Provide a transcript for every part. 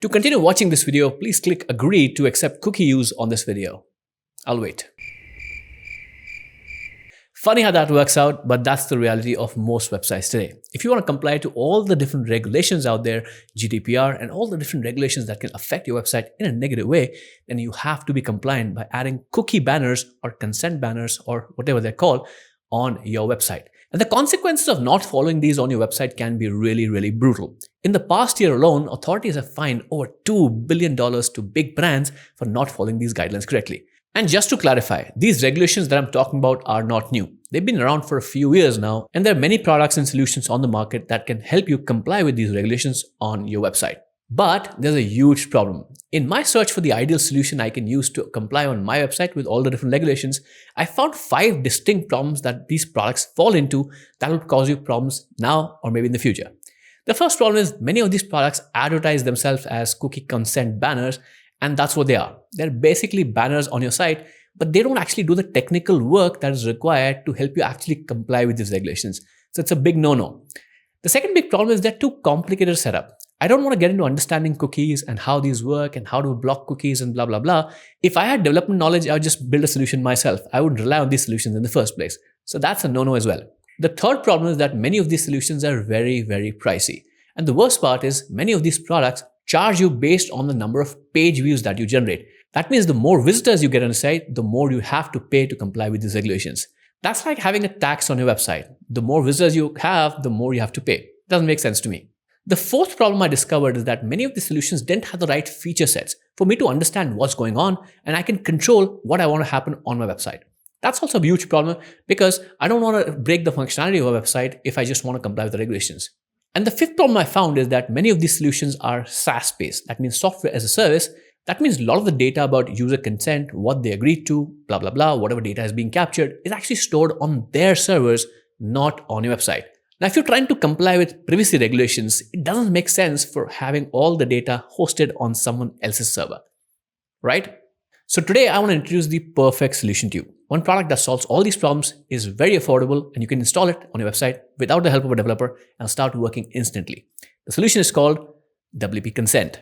To continue watching this video, please click agree to accept cookie use on this video. I'll wait. Funny how that works out, but that's the reality of most websites today. If you want to comply to all the different regulations out there, GDPR and all the different regulations that can affect your website in a negative way, then you have to be compliant by adding cookie banners or consent banners or whatever they're called on your website. And the consequences of not following these on your website can be really brutal. In the past year alone, authorities have fined over $2 billion to big brands for not following these guidelines correctly. And just to clarify, these regulations that I'm talking about are not new. They've been around for a few years now, and there are many products and solutions on the market that can help you comply with these regulations on your website. But there's a huge problem. In my search for the ideal solution I can use to comply on my website with all the different regulations, I found 5 distinct problems that these products fall into that will cause you problems now or maybe in the future. The first problem is many of these products advertise themselves as cookie consent banners, and that's what they are. They're basically banners on your site, but they don't actually do the technical work that is required to help you actually comply with these regulations. So it's a big no-no. The second big problem is they're too complicated to set up. I don't want to get into understanding cookies and how these work and how to block cookies and blah, blah, blah. If I had development knowledge, I would just build a solution myself. I wouldn't rely on these solutions in the first place. So that's a no-no as well. The third problem is that many of these solutions are very pricey. And the worst part is many of these products charge you based on the number of page views that you generate. That means the more visitors you get on a site, the more you have to pay to comply with these regulations. That's like having a tax on your website. The more visitors you have, the more you have to pay. Doesn't make sense to me. The fourth problem I discovered is that many of the solutions didn't have the right feature sets for me to understand what's going on, and I can control what I want to happen on my website. That's also a huge problem because I don't want to break the functionality of a website if I just want to comply with the regulations. And the fifth problem I found is that many of these solutions are SaaS-based. That means software as a service. That means a lot of the data about user consent, what they agreed to, blah, blah, blah, whatever data is being captured is actually stored on their servers, not on your website. Now, if you're trying to comply with privacy regulations, it doesn't make sense for having all the data hosted on someone else's server, right? So today I want to introduce the perfect solution to you. One product that solves all these problems is very affordable and you can install it on your website without the help of a developer and start working instantly. The solution is called WPConsent.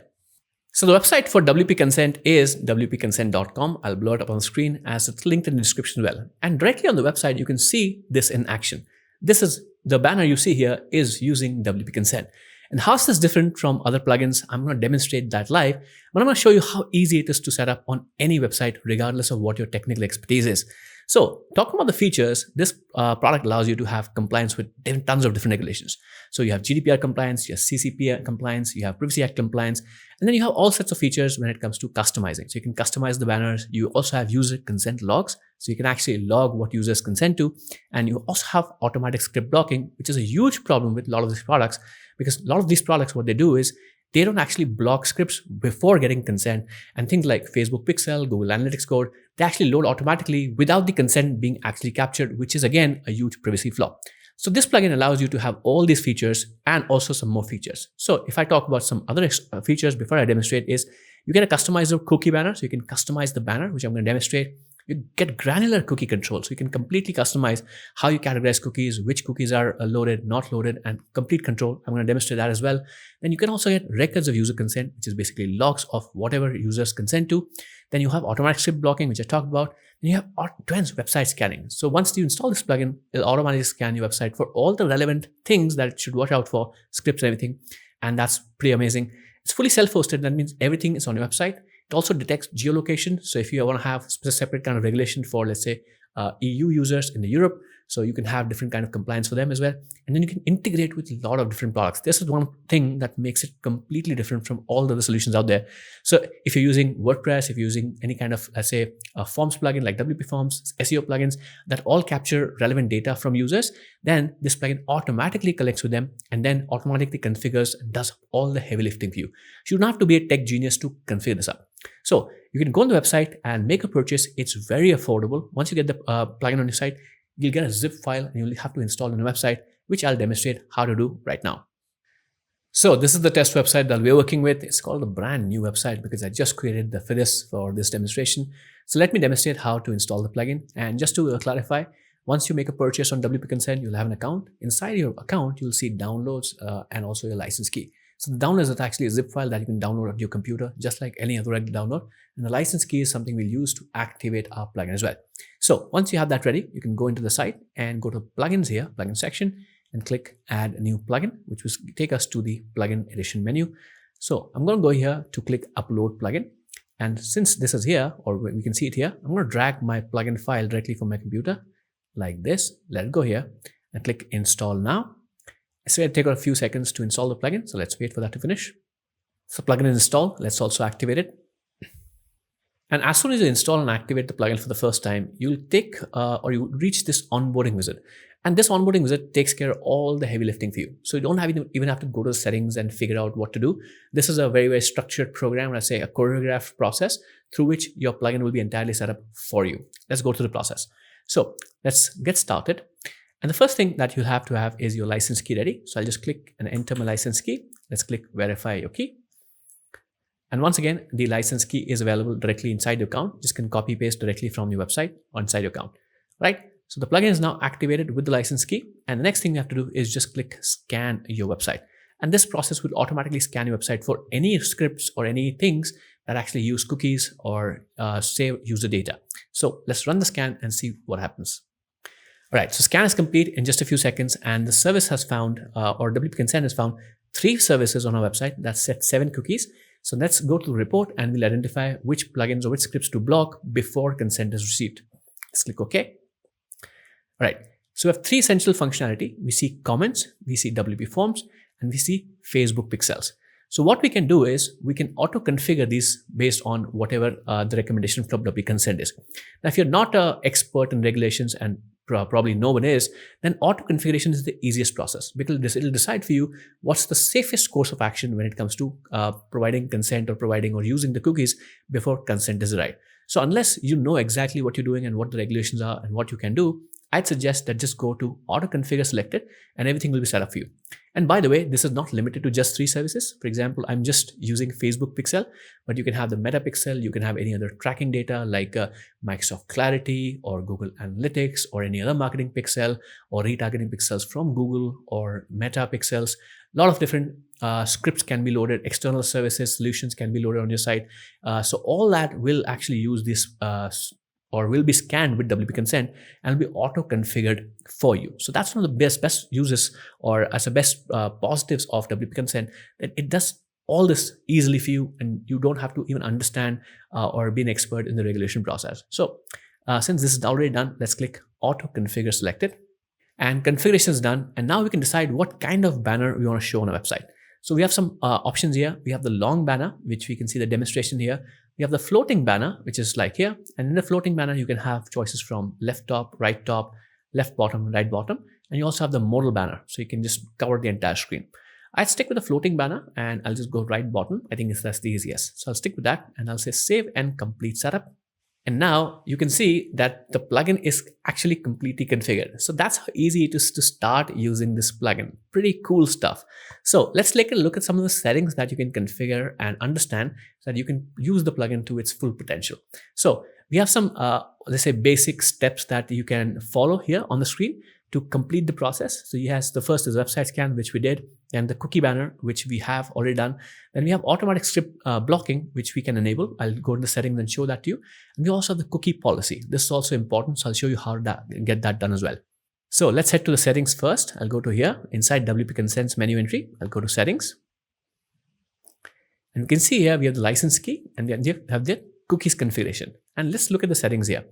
So the website for WPConsent is WPConsent.com. I'll blow it up on the screen as it's linked in the description as well. And directly on the website, you can see this in action. This is the banner you see here is using WPConsent. And how is this different from other plugins? I'm going to demonstrate that live, but I'm going to show you how easy it is to set up on any website, regardless of what your technical expertise is. So talking about the features, this product allows you to have compliance with tons of different regulations. So you have GDPR compliance, you have CCPA compliance, you have Privacy Act compliance, and then you have all sorts of features when it comes to customizing. So you can customize the banners. You also have user consent logs. So you can actually log what users consent to. And you also have automatic script blocking, which is a huge problem with a lot of these products, because a lot of these products, what they do is they don't actually block scripts before getting consent. And things like Facebook Pixel, Google Analytics code, they actually load automatically without the consent being actually captured, which is again a huge privacy flaw. So this plugin allows you to have all these features and also some more features. So if I talk about some other features before I demonstrate is you get a customizable cookie banner. So you can customize the banner, which I'm going to demonstrate. You get granular cookie control. So you can completely customize how you categorize cookies, which cookies are loaded, not loaded, and complete control. I'm going to demonstrate that as well. Then you can also get records of user consent, which is basically logs of whatever users consent to. Then you have automatic script blocking, which I talked about. Then you have advanced website scanning. So once you install this plugin, it'll automatically scan your website for all the relevant things that it should watch out for, scripts and everything. And that's pretty amazing. It's fully self-hosted. That means everything is on your website. It also detects geolocation. So if you want to have a separate kind of regulation for, let's say, EU users in Europe, so you can have different kind of compliance for them as well. And then you can integrate with a lot of different products. This is one thing that makes it completely different from all the other solutions out there. So if you're using WordPress, if you're using any kind of, let's say, a forms plugin like WP Forms, SEO plugins that all capture relevant data from users, then this plugin automatically collects with them and then automatically configures and does all the heavy lifting for you. So you don't have to be a tech genius to configure this up. So you can go on the website and make a purchase. It's very affordable. Once you get the plugin on your site, you'll get a zip file and you'll have to install on the website, which I'll demonstrate how to do right now. So this is the test website that we're working with. It's called a brand new website because I just created the fittest for this demonstration. So let me demonstrate how to install the plugin. And just to clarify, once you make a purchase on WPConsent, you'll have an account. Inside your account, you'll see downloads and also your license key. So the download is actually a zip file that you can download on your computer, just like any other regular download. And the license key is something we'll use to activate our plugin as well. So once you have that ready, you can go into the site and go to plugins here, plugin section, and click add a new plugin, which will take us to the plugin edition menu. So I'm going to go here to click upload plugin. And since this is here, or we can see it here, I'm going to drag my plugin file directly from my computer like this. Let it go here and click install now. So it'll take a few seconds to install the plugin. So let's wait for that to finish. So plugin is installed. Let's also activate it. And as soon as you install and activate the plugin for the first time, you'll you'll reach this onboarding wizard. And this onboarding wizard takes care of all the heavy lifting for you. So you don't even have to go to the settings and figure out what to do. This is a very, very structured program, let's say a choreographed process through which your plugin will be entirely set up for you. Let's go through the process. So let's get started. And the first thing that you'll have to have is your license key ready. So I'll just click and enter my license key. Let's click verify your key. And once again, the license key is available directly inside your account. Just can copy paste directly from your website or inside your account, right? So the plugin is now activated with the license key. And the next thing you have to do is just click scan your website. And this process will automatically scan your website for any scripts or any things that actually use cookies or save user data. So let's run the scan and see what happens. All right, so scan is complete in just a few seconds, and the service has found, or WPConsent has found 3 services on our website that set 7 cookies. So let's go to the report and we'll identify which plugins or which scripts to block before consent is received. Let's click OK. All right, so we have 3 essential functionality. We see comments, we see WP forms, and we see Facebook pixels. So what we can do is we can auto configure these based on whatever the recommendation from WPConsent is. Now, if you're not an expert in regulations, and probably no one is, then auto configuration is the easiest process because it'll decide for you what's the safest course of action when it comes to providing consent or providing or using the cookies before consent is right. So unless you know exactly what you're doing and what the regulations are and what you can do, I'd suggest that just go to auto configure selected and everything will be set up for you. And by the way, this is not limited to just 3 services. For example, I'm just using Facebook Pixel, but you can have the Meta Pixel. You can have any other tracking data like Microsoft Clarity or Google Analytics or any other marketing pixel or retargeting pixels from Google or Meta Pixels. A lot of different scripts can be loaded. External services, solutions can be loaded on your site. So all that will actually use this or will be scanned with WPConsent and will be auto-configured for you. So that's one of the best uses or as a best positives of WPConsent, that it does all this easily for you and you don't have to even understand or be an expert in the regulation process. So since this is already done, let's click auto-configure selected and configuration is done. And now we can decide what kind of banner we want to show on our website. So we have some options here. We have the long banner, which we can see the demonstration here. We have the floating banner, which is like here. And in the floating banner, you can have choices from left top, left bottom, right bottom. And you also have the modal banner. So you can just cover the entire screen. I'd stick with the floating banner and I'll just go right bottom. I think that's the easiest. So I'll stick with that and I'll say save and complete setup. And now you can see that the plugin is actually completely configured. So that's how easy it is to start using this plugin. Pretty cool stuff. So let's take a look at some of the settings that you can configure and understand so that you can use the plugin to its full potential. So we have some, let's say, basic steps that you can follow here on the screen to complete the process. So yes, the first is website scan, which we did, and the cookie banner, which we have already done. Then we have automatic script blocking, which we can enable. I'll go to the settings and show that to you. And we also have the cookie policy. This is also important. So I'll show you how to get that done as well. So let's head to the settings first. I'll go to here inside WPConsent's menu entry. I'll go to settings. And you can see here, we have the license key and then we have the cookies configuration. And let's look at the settings here.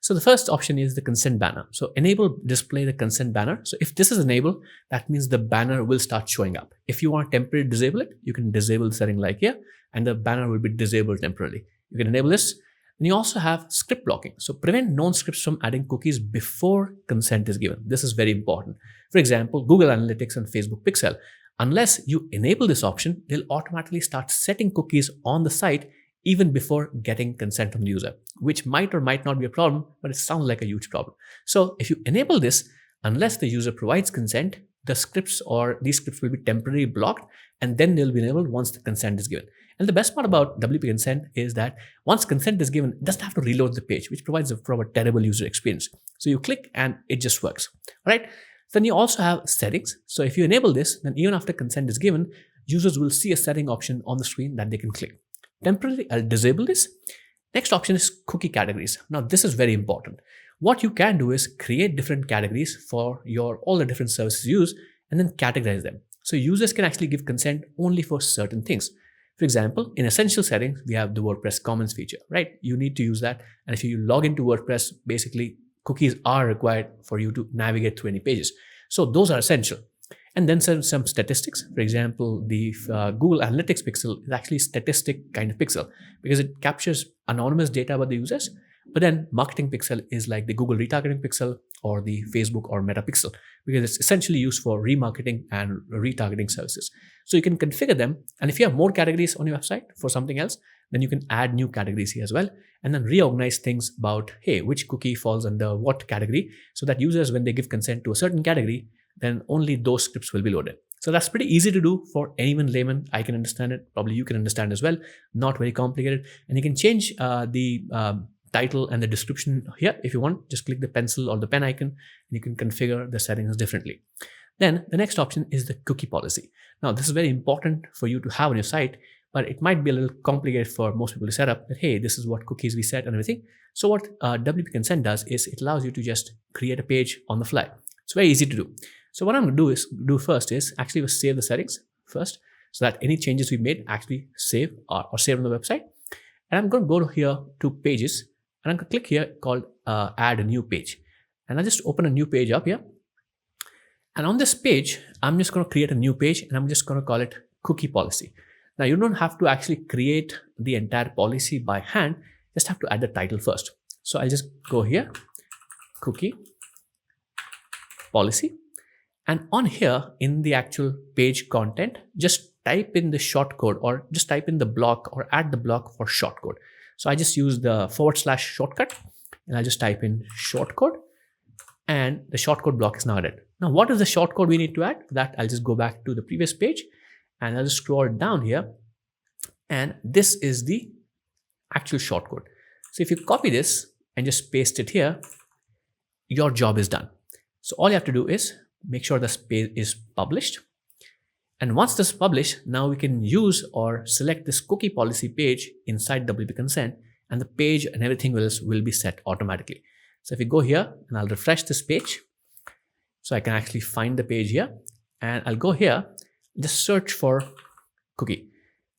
So the first option is the consent banner. So enable display the consent banner. So if this is enabled, that means the banner will start showing up. If you want to temporarily disable it, you can disable the setting like here, and the banner will be disabled temporarily. You can enable this. And you also have script blocking. So prevent known scripts from adding cookies before consent is given. This is very important. For example, Google Analytics and Facebook Pixel. Unless you enable this option, they'll automatically start setting cookies on the site even before getting consent from the user, which might or might not be a problem, but it sounds like a huge problem. So if you enable this, unless the user provides consent, the scripts or these scripts will be temporarily blocked and then they'll be enabled once the consent is given. And the best part about WPConsent is that once consent is given, it doesn't have to reload the page, which provides a terrible user experience. So you click and it just works, all right? Then you also have settings. So if you enable this, then even after consent is given, users will see a setting option on the screen that they can click. Temporarily, I'll disable this. Next option is cookie categories. Now, this is very important. What you can do is create different categories for all the different services you use and then categorize them. So users can actually give consent only for certain things. For example, in essential settings, we have the WordPress comments feature, right? You need to use that. And if you log into WordPress, basically cookies are required for you to navigate through any pages. So those are essential. And then some statistics. For example, the Google Analytics pixel is actually a statistic kind of pixel because it captures anonymous data about the users. But then marketing pixel is like the Google retargeting pixel or the Facebook or Meta pixel because it's essentially used for remarketing and retargeting services. So you can configure them. And if you have more categories on your website for something else, then you can add new categories here as well. And then reorganize things about, hey, which cookie falls under what category so that users, when they give consent to a certain category, then only those scripts will be loaded. So that's pretty easy to do for anyone layman. I can understand it. Probably you can understand as well. Not very complicated. And you can change the title and the description here if you want. Just click the pencil or the pen icon and you can configure the settings differently. Then the next option is the cookie policy. Now, this is very important for you to have on your site, but it might be a little complicated for most people to set up that, hey, this is what cookies we set and everything. So what WPConsent does is it allows you to just create a page on the fly. It's very easy to do. So what I'm going to do first is actually save the settings first so that any changes we made actually save or save on the website. And I'm going to go here to pages and I'm going to click here called add a new page. And I just open a new page up here. And on this page, I'm just going to create a new page and I'm just going to call it cookie policy. Now you don't have to actually create the entire policy by hand, just have to add the title first. So I'll just go here, cookie policy. And on here in the actual page content, just type in the shortcode or just type in the block or add the block for shortcode. So I just use the / shortcut and I just type in shortcode and the shortcode block is now added. Now, what is the shortcode we need to add? For that, I'll just go back to the previous page and I'll just scroll down here. And this is the actual shortcode. So if you copy this and just paste it here, your job is done. So all you have to do is make sure this page is published. And once this is published, now we can use or select this cookie policy page inside WPConsent and the page and everything else will be set automatically. So if you go here and I'll refresh this page, so I can actually find the page here and I'll go here, just search for cookie.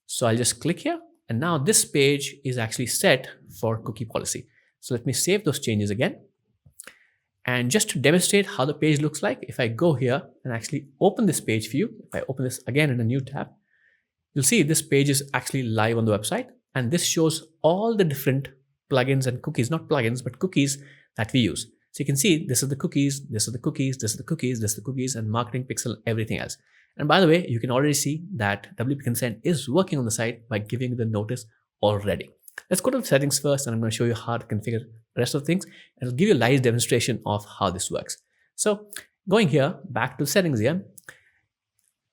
So I'll just click here and now this page is actually set for cookie policy. So let me save those changes again. And just to demonstrate how the page looks like, if I go here and actually open this page for you, if I open this again in a new tab, you'll see this page is actually live on the website. And this shows all the different plugins and cookies, not plugins, but cookies that we use. So you can see this is the cookies, this is the cookies, this is the cookies, this is the cookies, and marketing pixel, everything else. And by the way, you can already see that WPConsent is working on the site by giving you the notice already. Let's go to the settings first and I'm going to show you how to configure the rest of things and I'll give you a live demonstration of how this works. So going here, back to settings here,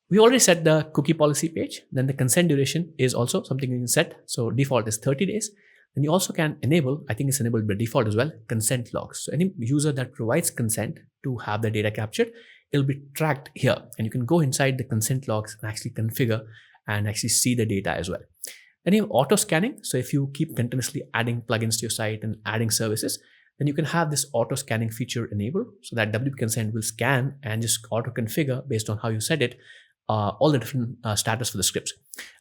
we already set the cookie policy page. Then the consent duration is also something you can set. So default is 30 days. Then you also can enable, I think it's enabled by default as well, consent logs. So any user that provides consent to have the data captured, it'll be tracked here. And you can go inside the consent logs and actually configure and actually see the data as well. Then you have auto scanning. So if you keep continuously adding plugins to your site and adding services, then you can have this auto scanning feature enabled so that WPConsent will scan and just auto configure based on how you set it, all the different status for the scripts.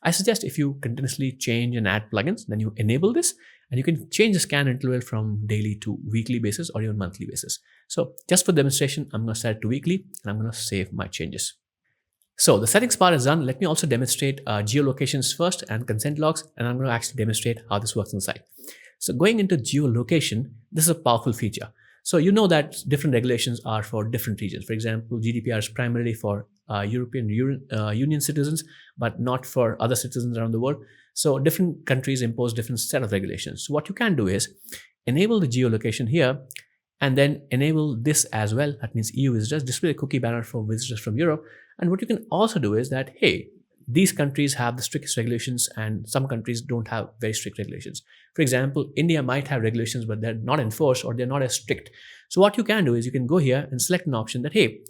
I suggest if you continuously change and add plugins, then you enable this and you can change the scan interval from daily to weekly basis or even monthly basis. So just for demonstration, I'm going to set it to weekly and I'm going to save my changes. So the settings part is done. Let me also demonstrate geolocations first and consent logs, and I'm going to actually demonstrate how this works inside. So going into geolocation, this is a powerful feature. So you know that different regulations are for different regions. For example, GDPR is primarily for European Union citizens, but not for other citizens around the world. So different countries impose different set of regulations. So what you can do is enable the geolocation here, and then enable this as well. That means EU visitors, display a cookie banner for visitors from Europe. And what you can also do is that, hey, these countries have the strictest regulations and some countries don't have very strict regulations. For example, India might have regulations, but they're not enforced or they're not as strict. So what you can do is you can go here and select an option that, hey,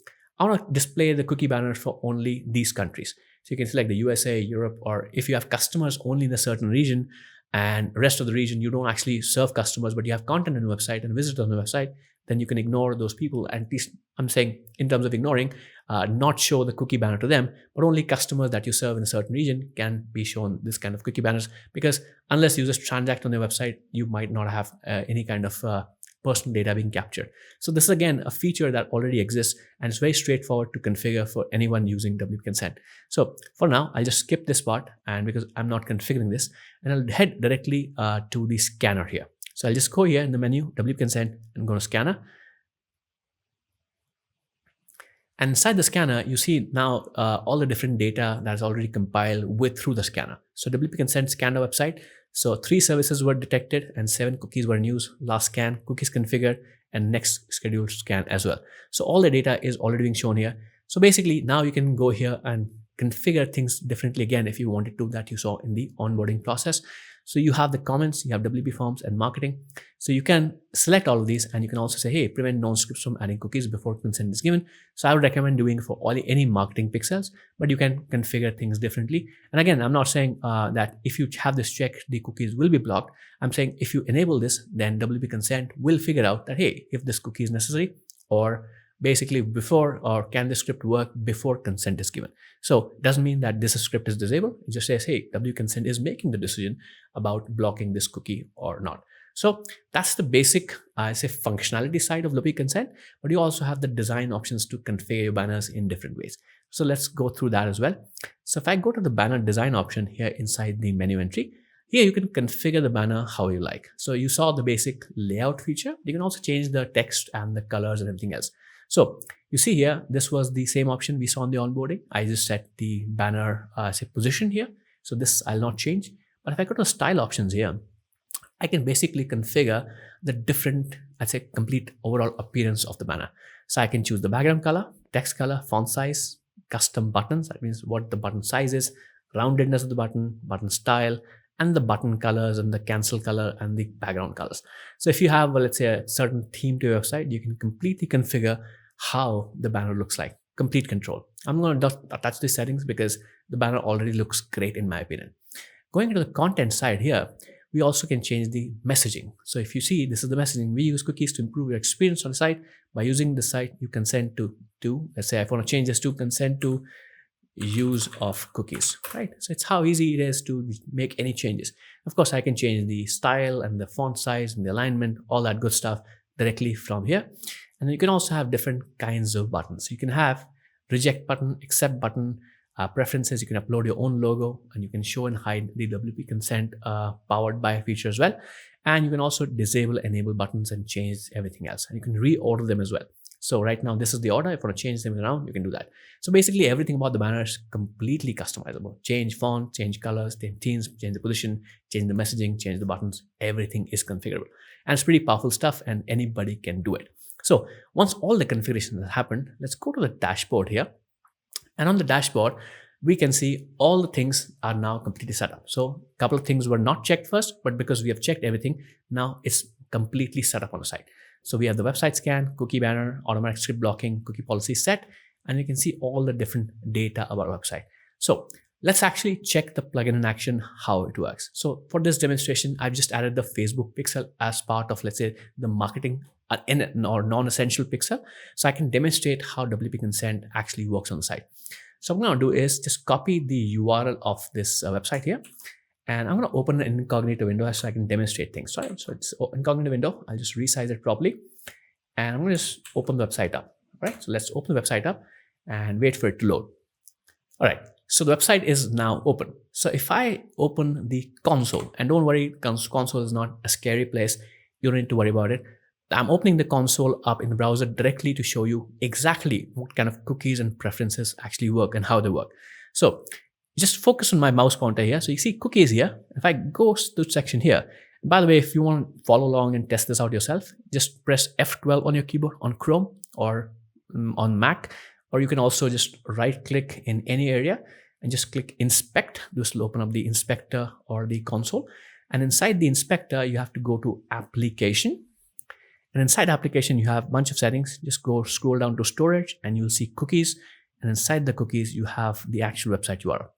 I want to display the cookie banner for only these countries. So So you can select the USA, Europe, or if you have customers only in a certain region and rest of the region, you don't actually serve customers, but you have content on the website and visitors on the website, then you can ignore those people. And at least I'm saying in terms of ignoring, not show the cookie banner to them, but only customers that you serve in a certain region can be shown this kind of cookie banners, because unless users transact on your website, you might not have any kind of personal data being captured. So this is again a feature that already exists, and it's very straightforward to configure for anyone using WPConsent. So for now, I'll just skip this part, and because I'm not configuring this, and I'll head directly to the scanner here. So I'll just go here in the menu, WPConsent, and go to scanner. And inside the scanner, you see now all the different data that is already compiled through the scanner. So WPConsent scanned the website. So 3 services were detected and 7 cookies were in use. Last scan, cookies configured, and next scheduled scan as well. So all the data is already being shown here. So basically now you can go here and configure things differently again if you wanted to, that you saw in the onboarding process. So you have the comments, you have WP forms and marketing. So you can select all of these, and you can also say, hey, prevent non-scripts from adding cookies before consent is given. So I would recommend doing it for any marketing pixels, but you can configure things differently. And again, I'm not saying that if you have this checked, the cookies will be blocked. I'm saying if you enable this, then WPConsent will figure out that, hey, if this cookie is necessary, or basically before, or can the script work before consent is given. So it doesn't mean that this script is disabled. It just says, hey, WPConsent is making the decision about blocking this cookie or not. So that's the basic, functionality side of WPConsent, but you also have the design options to configure your banners in different ways. So let's go through that as well. So if I go to the banner design option here inside the menu entry, here you can configure the banner how you like. So you saw the basic layout feature. You can also change the text and the colors and everything else. So you see here, this was the same option we saw in the onboarding. I just set the banner position here. So this I'll not change. But if I go to style options here, I can basically configure the different, complete overall appearance of the banner. So I can choose the background color, text color, font size, custom buttons. That means what the button size is, roundedness of the button style, and the button colors and the cancel color and the background colors. So if you have, let's say, a certain theme to your website, you can completely configure how the banner looks like. Complete control. I'm going to touch these settings because the banner already looks great in my opinion. Going into the content side here, we also can change the messaging. So if you see, this is the messaging. We use cookies to improve your experience on the site. By using the site, you consent to let's say I want to change this to consent to use of cookies, right? So it's how easy it is to make any changes. Of course, I can change the style and the font size and the alignment, all that good stuff directly from here. And then you can also have different kinds of buttons. You can have reject button, accept button, preferences. You can upload your own logo, and you can show and hide the WPConsent powered by feature as well. And you can also disable, enable buttons and change everything else. And you can reorder them as well. So right now, this is the order. If you want to change them around, you can do that. So basically everything about the banner is completely customizable. Change font, change colors, change themes, change the position, change the messaging, change the buttons. Everything is configurable. And it's pretty powerful stuff, and anybody can do it. So once all the configurations have happened, let's go to the dashboard here. And on the dashboard, we can see all the things are now completely set up. So a couple of things were not checked first, but because we have checked everything, now it's completely set up on the site. So we have the website scan, cookie banner, automatic script blocking, cookie policy set, and you can see all the different data about our website. So let's actually check the plugin in action, how it works. So for this demonstration, I've just added the Facebook pixel as part of, let's say, the marketing or non-essential pixel. So I can demonstrate how WPConsent actually works on the site. So what I'm going to do is just copy the URL of this website here. And I'm going to open an incognito window so I can demonstrate things. Right? So it's incognito window. I'll just resize it properly. And I'm going to just open the website up. All right. So let's open the website up and wait for it to load. All right. So the website is now open. So if I open the console, and don't worry, console is not a scary place. You don't need to worry about it. I'm opening the console up in the browser directly to show you exactly what kind of cookies and preferences actually work and how they work. So just focus on my mouse pointer here. So you see cookies here. If I go to section here, by the way, if you want to follow along and test this out yourself, just press F12 on your keyboard on Chrome or on Mac, or you can also just right click in any area and just click inspect. This will open up the inspector or the console. And inside the inspector, you have to go to application. And inside application, you have a bunch of settings. Just go scroll down to storage and you'll see cookies. and inside the cookies, you have the actual website URL.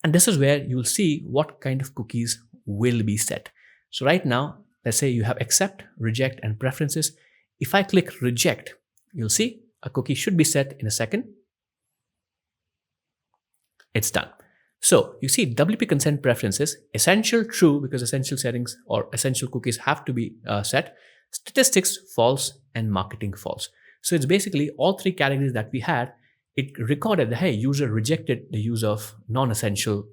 And this is where you'll see what kind of cookies will be set. So right now, let's say you have accept, reject, and preferences. If I click reject, you'll see a cookie should be set in a second. It's done. So you see WP consent preferences, essential true because essential settings or essential cookies have to be set, statistics false, and marketing false. So it's basically all three categories that we had. It recorded that, hey, user rejected the use of non-essential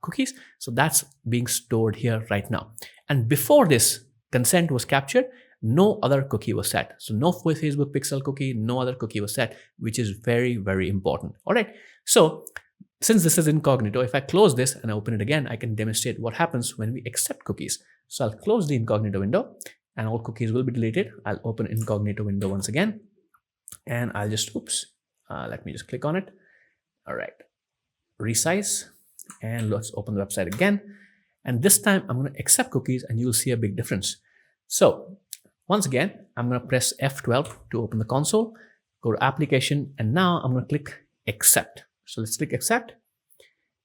cookies. So that's being stored here right now. And before this consent was captured, no other cookie was set. So no Facebook pixel cookie, no other cookie was set, which is very, very important. All right. So since this is incognito, if I close this and I open it again, I can demonstrate what happens when we accept cookies. So I'll close the incognito window and all cookies will be deleted. I'll open incognito window once again and I'll just, let me just click on it. All right, resize and let's open the website again. And this time I'm going to accept cookies and you'll see a big difference. So once again, I'm going to press F12 to open the console, go to application, and now I'm going to click accept. So let's click accept.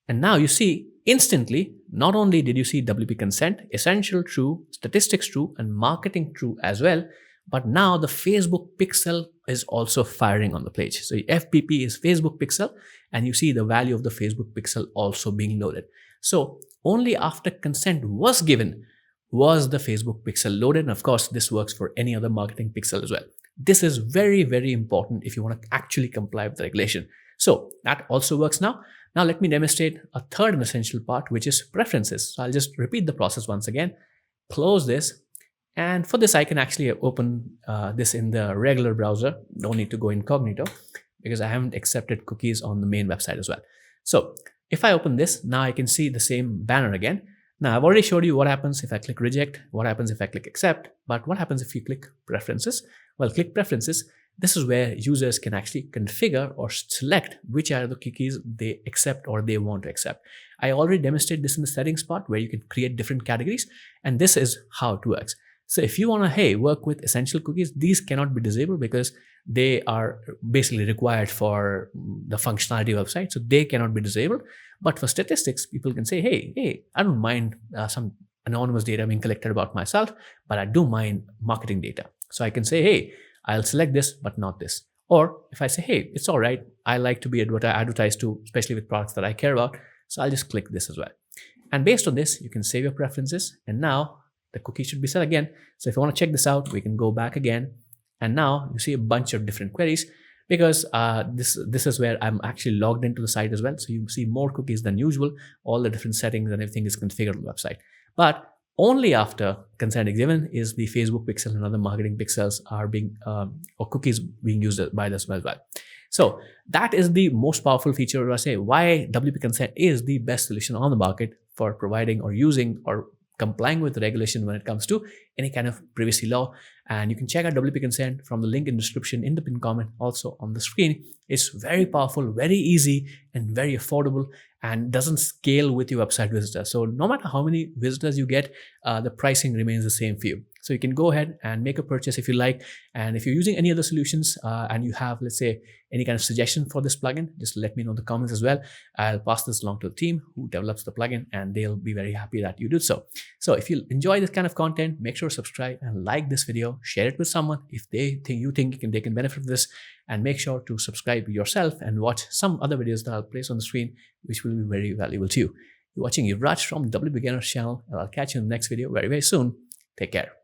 And now you see instantly, not only did you see WP consent, essential true, statistics true, and marketing true as well, but now the Facebook pixel is also firing on the page. So FPP is Facebook pixel, and you see the value of the Facebook pixel also being loaded. So only after consent was given was the Facebook pixel loaded. And of course, this works for any other marketing pixel as well. This is very, very important if you want to actually comply with the regulation. So that also works now. Now let me demonstrate a third and essential part, which is preferences. So I'll just repeat the process once again, close this. And for this, I can actually open this in the regular browser. No need to go incognito because I haven't accepted cookies on the main website as well. So if I open this, now I can see the same banner again. Now I've already showed you what happens if I click reject, what happens if I click accept, but what happens if you click preferences? Well, click preferences. This is where users can actually configure or select which are the cookies they accept or they want to accept. I already demonstrated this in the settings part where you can create different categories, and this is how it works. So if you want to, hey, work with essential cookies, these cannot be disabled because they are basically required for the functionality of the website. So they cannot be disabled. But for statistics, people can say, hey, I don't mind some anonymous data being collected about myself, but I do mind marketing data. So I can say, hey, I'll select this, but not this. Or if I say, hey, it's all right, I like to be advertised to, especially with products that I care about. So I'll just click this as well. And based on this, you can save your preferences. And now the cookie should be set again. So if you want to check this out, we can go back again. And now you see a bunch of different queries because this is where I'm actually logged into the site as well. So you see more cookies than usual. All the different settings and everything is configured on the website. But only after consent is given is the Facebook pixel and other marketing pixels are being, or cookies being used by this as well. So that is the most powerful feature. I say why WP consent is the best solution on the market for providing or using or complying with the regulation when it comes to any kind of privacy law. And you can check out WP consent from the link in the description, in the pinned comment, also on the screen. It's very powerful, very easy, and very affordable, and doesn't scale with your website visitors. So no matter how many visitors you get, the pricing remains the same for you. So you can go ahead and make a purchase if you like. And if you're using any other solutions and you have, let's say, any kind of suggestion for this plugin, just let me know in the comments as well. I'll pass this along to the team who develops the plugin, and they'll be very happy that you did so. So if you enjoy this kind of content, make sure to subscribe and like this video, share it with someone if they think they can benefit from this, and make sure to subscribe yourself and watch some other videos that I'll place on the screen, which will be very valuable to you. You're watching Yuvraj from the WP Beginners channel, and I'll catch you in the next video very, very soon. Take care.